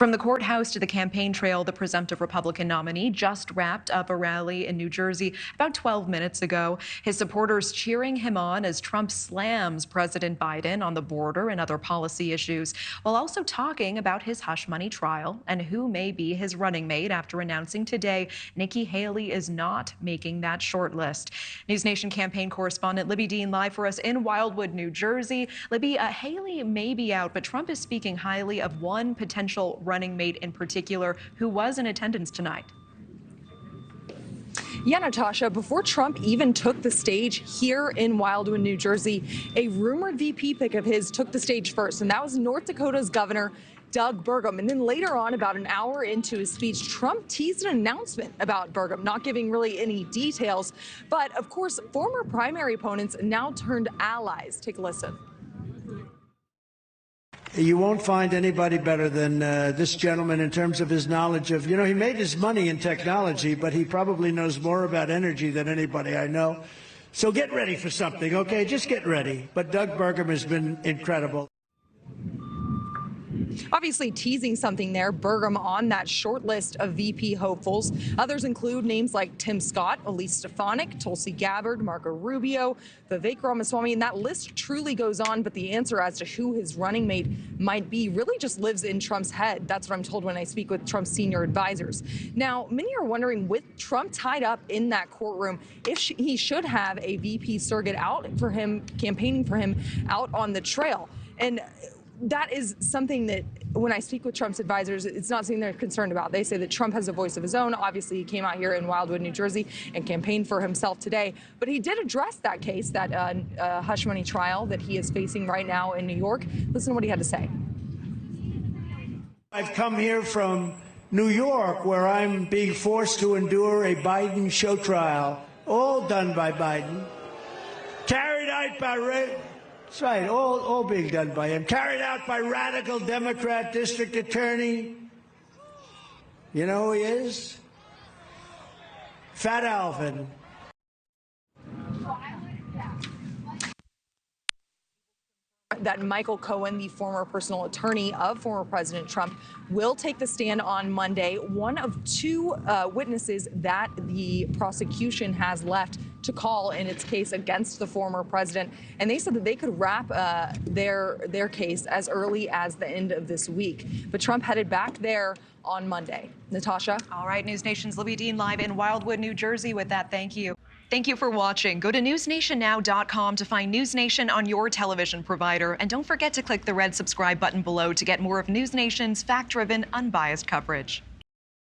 From the courthouse to the campaign trail, the presumptive Republican nominee just wrapped up a rally in New Jersey about 12 minutes ago. His supporters cheering him on as Trump slams President Biden on the border and other policy issues, while also talking about his hush money trial and who may be his running mate after announcing today Nikki Haley is not making that short list. NewsNation campaign correspondent Libbey Dean live for us in Wildwood, New Jersey. Libby, Haley may be out, but Trump is speaking highly of one potential running mate in particular who was in attendance tonight. Yeah, Natasha, before Trump even took the stage here in Wildwood, New Jersey, a rumored VP pick of his took the stage first, and that was North Dakota's Governor Doug Burgum. And then later on, about an hour into his speech, Trump teased an announcement about Burgum, not giving really any details. But of course, former primary opponents now turned allies. Take a listen. You won't find anybody better than this gentleman in terms of his knowledge of, he made his money in technology, but he probably knows more about energy than anybody I know. So get ready for something, okay? Just get ready. But Doug Burgum has been incredible. Obviously teasing something there, Burgum on that short list of VP hopefuls. Others include names like Tim Scott, Elise Stefanik, Tulsi Gabbard, Marco Rubio, Vivek Ramaswamy, and that list truly goes on, but the answer as to who his running mate might be really just lives in Trump's head. That's what I'm told when I speak with Trump's senior advisors. Now, many are wondering, with Trump tied up in that courtroom, if he should have a VP surrogate out for him, campaigning for him out on the trail. And that is something that, when I speak with Trump's advisors, it's not something they're concerned about. They say that Trump has a voice of his own. Obviously, he came out here in Wildwood, New Jersey, and campaigned for himself today. But he did address that case, that hush money trial that he is facing right now in New York. Listen to what he had to say. I've come here from New York, where I'm being forced to endure a Biden show trial, all done by Biden, carried out by That's right, all being done by him. Carried out by radical Democrat district attorney. You know who he is? Fat Alvin. That Michael Cohen, the former personal attorney of former President Trump, will take the stand on Monday, one of two witnesses that the prosecution has left to call in its case against the former president. And they said that they could wrap their case as early as the end of this week. But Trump headed back there on Monday. Natasha? All right, News Nation's Libbey Dean live in Wildwood, New Jersey with that. Thank you. Thank you for watching. Go to newsnationnow.com to find News Nation on your television provider. And don't forget to click the red subscribe button below to get more of News Nation's fact-driven, unbiased coverage.